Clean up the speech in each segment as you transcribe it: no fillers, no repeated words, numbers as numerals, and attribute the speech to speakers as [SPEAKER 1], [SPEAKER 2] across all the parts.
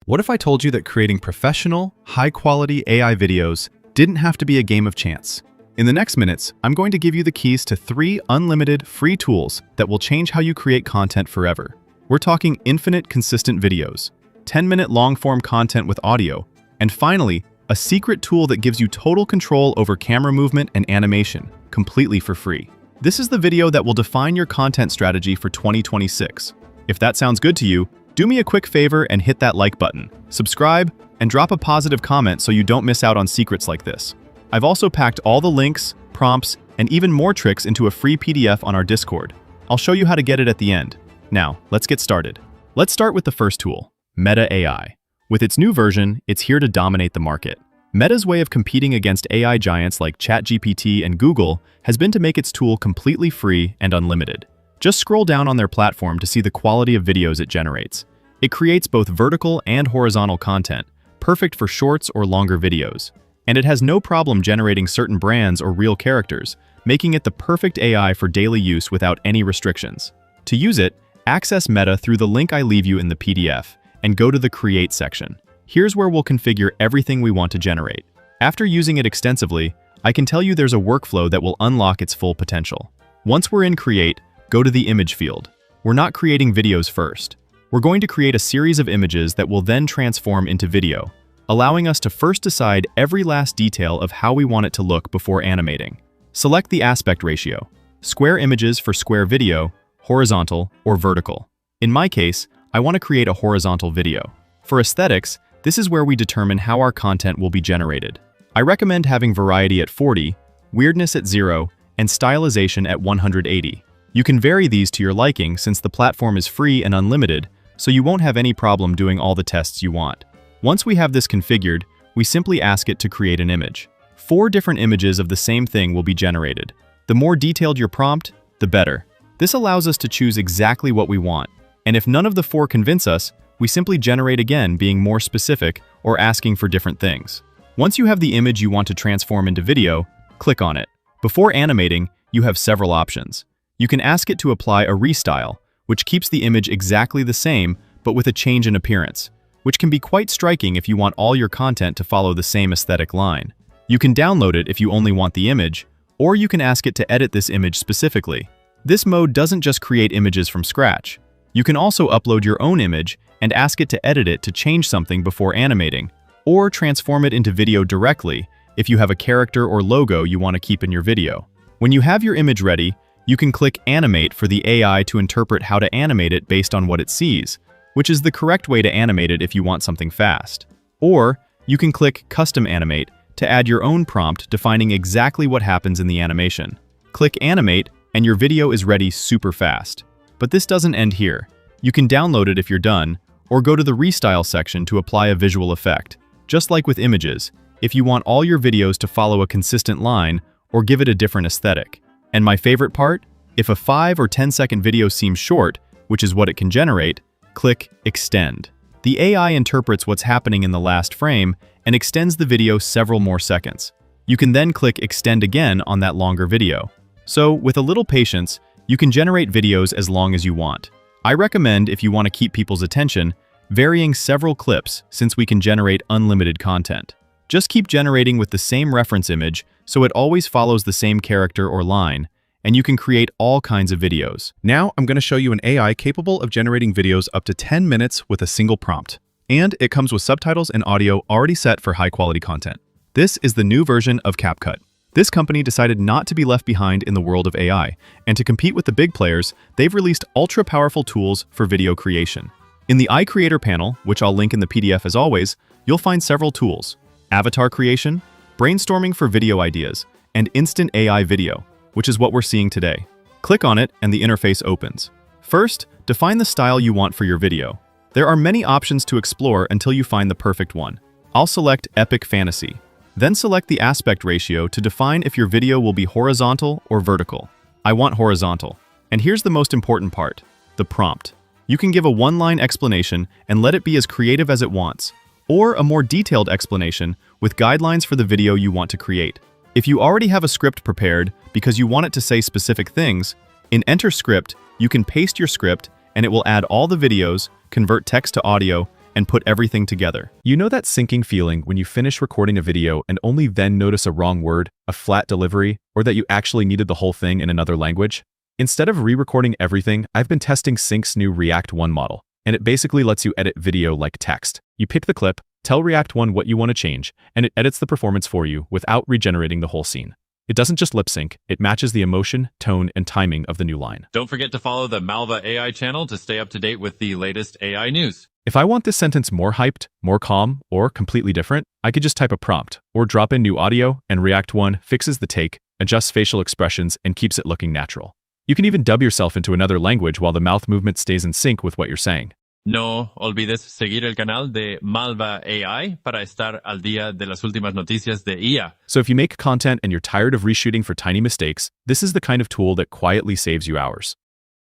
[SPEAKER 1] What if I told you that creating professional, high-quality AI videos didn't have to be a game of chance? In the next minutes, I'm going to give you the keys to 3 unlimited, free tools that will change how you create content forever. We're talking infinite consistent videos, 10-minute long-form content with audio, and finally, a secret tool that gives you total control over camera movement and animation, completely for free. This is the video that will define your content strategy for 2026. If that sounds good to you, do me a quick favor and hit that like button, subscribe, and drop a positive comment so you don't miss out on secrets like this. I've also packed all the links, prompts, and even more tricks into a free PDF on our Discord. I'll show you how to get it at the end. Now, let's get started. Let's start with the first tool, Meta AI. With its new version, it's here to dominate the market. Meta's way of competing against AI giants like ChatGPT and Google has been to make its tool completely free and unlimited. Just scroll down on their platform to see the quality of videos it generates. It creates both vertical and horizontal content, perfect for shorts or longer videos. And it has no problem generating certain brands or real characters, making it the perfect AI for daily use without any restrictions. To use it, access Meta through the link I leave you in the PDF, and go to the Create section. Here's where we'll configure everything we want to generate. After using it extensively, I can tell you there's a workflow that will unlock its full potential. Once we're in Create, go to the Image field. We're not creating videos first. We're going to create a series of images that will then transform into video, allowing us to first decide every last detail of how we want it to look before animating. Select the aspect ratio, square images for square video, horizontal or vertical. In my case, I want to create a horizontal video. For aesthetics, this is where we determine how our content will be generated. I recommend having variety at 40, weirdness at 0, and stylization at 180. You can vary these to your liking since the platform is free and unlimited, so you won't have any problem doing all the tests you want. Once we have this configured, we simply ask it to create an image. 4 different images of the same thing will be generated. The more detailed your prompt, the better. This allows us to choose exactly what we want, and if none of the 4 convince us, we simply generate again, being more specific or asking for different things. Once you have the image you want to transform into video, click on it. Before animating, you have several options. You can ask it to apply a restyle, which keeps the image exactly the same but with a change in appearance, which can be quite striking if you want all your content to follow the same aesthetic line. You can download it if you only want the image, or you can ask it to edit this image specifically. This mode doesn't just create images from scratch. You can also upload your own image and ask it to edit it to change something before animating, or transform it into video directly if you have a character or logo you want to keep in your video. When you have your image ready, you can click Animate for the AI to interpret how to animate it based on what it sees, which is the correct way to animate it if you want something fast. Or you can click Custom Animate to add your own prompt defining exactly what happens in the animation. Click Animate and your video is ready super fast. But this doesn't end here. You can download it if you're done, or go to the Restyle section to apply a visual effect. Just like with images, if you want all your videos to follow a consistent line or give it a different aesthetic. And my favorite part, if a 5 or 10-second video seems short, which is what it can generate, click Extend. The AI interprets what's happening in the last frame and extends the video several more seconds. You can then click Extend again on that longer video. So, with a little patience, you can generate videos as long as you want. I recommend, if you want to keep people's attention, varying several clips since we can generate unlimited content. Just keep generating with the same reference image so it always follows the same character or line, and you can create all kinds of videos.
[SPEAKER 2] Now I'm going to show you an AI capable of generating videos up to 10 minutes with a single prompt. And it comes with subtitles and audio already set for high-quality content. This is the new version of CapCut. This company decided not to be left behind in the world of AI, and to compete with the big players, they've released ultra-powerful tools for video creation. In the iCreator panel, which I'll link in the PDF as always, you'll find several tools: avatar creation, brainstorming for video ideas, and instant AI video, which is what we're seeing today. Click on it and the interface opens. First, define the style you want for your video. There are many options to explore until you find the perfect one. I'll select Epic Fantasy. Then select the aspect ratio to define if your video will be horizontal or vertical. I want horizontal. And here's the most important part, the prompt. You can give a one-line explanation and let it be as creative as it wants, or a more detailed explanation with guidelines for the video you want to create. If you already have a script prepared because you want it to say specific things, in Enter Script, you can paste your script and it will add all the videos, convert text to audio,
[SPEAKER 1] and put everything together.
[SPEAKER 2] You know that sinking feeling when you finish recording a video and only then notice a wrong word, a flat delivery, or that you actually needed the whole thing in another language? Instead of re-recording everything, I've been testing Sync's new React 1 model, and it basically lets you edit video like text. You pick the clip, tell React 1 what you want to change, and it edits the performance for you without regenerating the whole scene. It doesn't just lip sync, it matches the emotion, tone, and timing of the new line.
[SPEAKER 3] Don't forget to follow the Malva AI channel to stay up to date with the latest AI news.
[SPEAKER 2] If I want this sentence more hyped, more calm, or completely different, I could just type a prompt, or drop in new audio, and React 1 fixes the take, adjusts facial expressions, and keeps it looking natural. You can even dub yourself into another language while the mouth movement stays in sync with what you're saying.
[SPEAKER 3] No olvides seguir el canal de Malva AI para estar al día de las últimas noticias de IA.
[SPEAKER 2] So if you make content and you're tired of reshooting for tiny mistakes, this is the kind of tool that quietly saves you hours.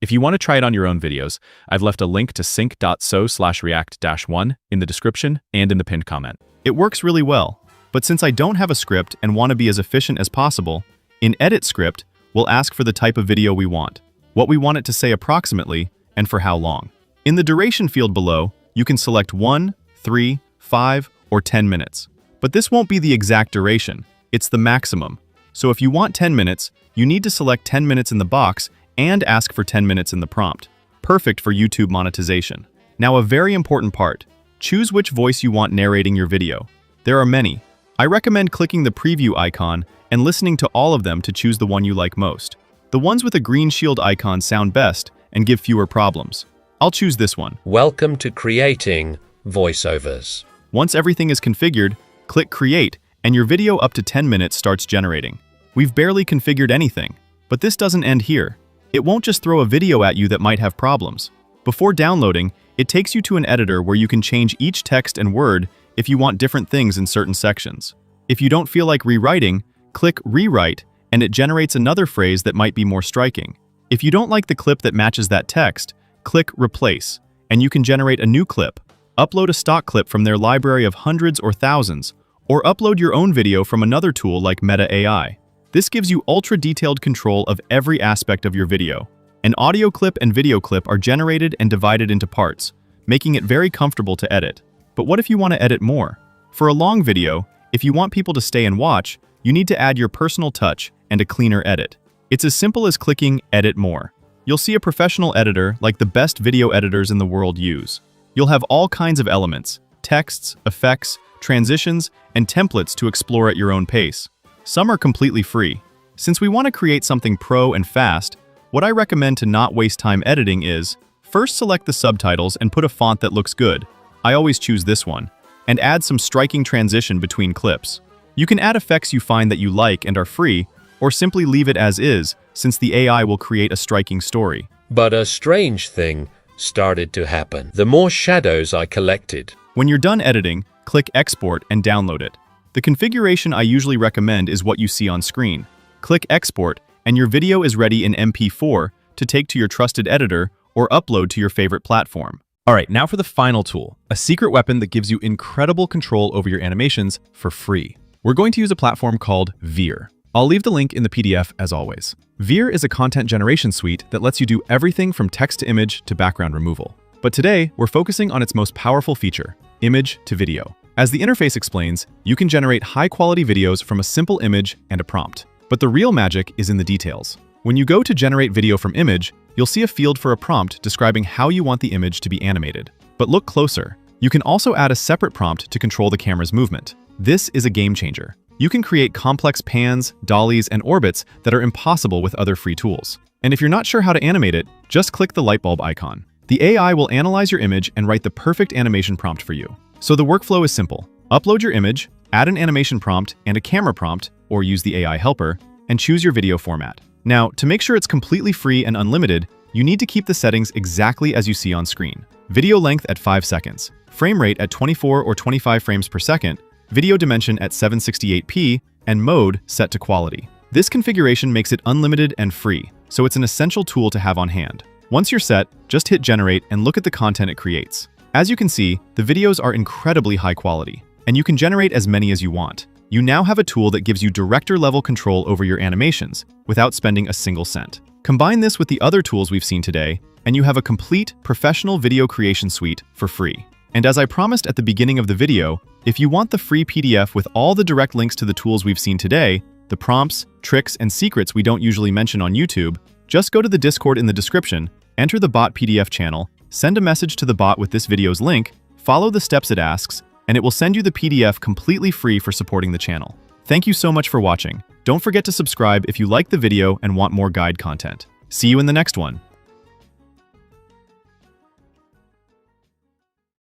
[SPEAKER 2] If you want to try it on your own videos, I've left a link to sync.so/react-1 in the description and in the pinned comment.
[SPEAKER 1] It works really well, but since I don't have a script and want to be as efficient as possible, in Edit Script, we'll ask for the type of video we want, what we want it to say approximately, and for how long. In the duration field below, you can select 1, 3, 5, or 10 minutes. But this won't be the exact duration, it's the maximum. So if you want 10 minutes, you need to select 10 minutes in the box and ask for 10 minutes in the prompt. Perfect for YouTube monetization. Now a very important part, choose which voice you want narrating your video. There are many. I recommend clicking the preview icon and listening to all of them to choose the one you like most. The ones with a green shield icon sound best and give fewer problems. I'll choose this one.
[SPEAKER 4] Welcome to creating voiceovers.
[SPEAKER 1] Once everything is configured, click Create, and your video up to 10 minutes starts generating. We've barely configured anything, but this doesn't end here. It won't just throw a video at you that might have problems. Before downloading, it takes you to an editor where you can change each text and word if you want different things in certain sections. If you don't feel like rewriting, click Rewrite, and it generates another phrase that might be more striking. If you don't like the clip that matches that text, click Replace, and you can generate a new clip. Upload a stock clip from their library of hundreds or thousands, or upload your own video from another tool like Meta AI. This gives you ultra-detailed control of every aspect of your video. An audio clip and video clip are generated and divided into parts, making it very comfortable to edit. But what if you want to edit more? For a long video, if you want people to stay and watch, you need to add your personal touch and a cleaner edit. It's as simple as clicking Edit More. You'll see a professional editor like the best video editors in the world use. You'll have all kinds of elements, texts, effects, transitions, and templates to explore at your own pace. Some are completely free. Since we want to create something pro and fast, what I recommend to not waste time editing is, first select the subtitles and put a font that looks good. I always choose this one, and add some striking transition between clips. You can add effects you find that you like and are free, or simply leave it as is, since the AI will create a striking story.
[SPEAKER 4] But a strange thing started to happen. The more shadows I collected.
[SPEAKER 1] When you're done editing, click Export and download it. The configuration I usually recommend is what you see on screen. Click Export, and your video is ready in MP4 to take to your trusted editor or upload to your favorite platform.
[SPEAKER 2] Alright, now for the final tool, a secret weapon that gives you incredible control over your animations for free. We're going to use a platform called Veer. I'll leave the link in the PDF as always. Veer is a content generation suite that lets you do everything from text to image to background removal. But today, we're focusing on its most powerful feature, image to video. As the interface explains, you can generate high-quality videos from a simple image and a prompt. But the real magic is in the details. When you go to generate video from image, you'll see a field for a prompt describing how you want the image to be animated. But look closer. You can also add a separate prompt to control the camera's movement. This is a game changer. You can create complex pans, dollies, and orbits that are impossible with other free tools. And if you're not sure how to animate it, just click the light bulb icon. The AI will analyze your image and write the perfect animation prompt for you. So the workflow is simple. Upload your image, add an animation prompt and a camera prompt, or use the AI helper, and choose your video format. Now, to make sure it's completely free and unlimited, you need to keep the settings exactly as you see on screen. Video length at 5 seconds, frame rate at 24 or 25 frames per second, video dimension at 768p, and mode set to quality. This configuration makes it unlimited and free, so it's an essential tool to have on hand. Once you're set, just hit generate and look at the content it creates. As you can see, the videos are incredibly high quality, and you can generate as many as you want. You now have a tool that gives you director-level control over your animations without spending a single cent. Combine this with the other tools we've seen today, and you have a complete, professional video creation suite for free.
[SPEAKER 1] And as I promised at the beginning of the video, if you want the free PDF with all the direct links to the tools we've seen today, the prompts, tricks, and secrets we don't usually mention on YouTube, just go to the Discord in the description, enter the bot PDF channel, send a message to the bot with this video's link, follow the steps it asks, and it will send you the PDF completely free for supporting the channel. Thank you so much for watching. Don't forget to subscribe if you like the video and want more guide content. See you in the next one.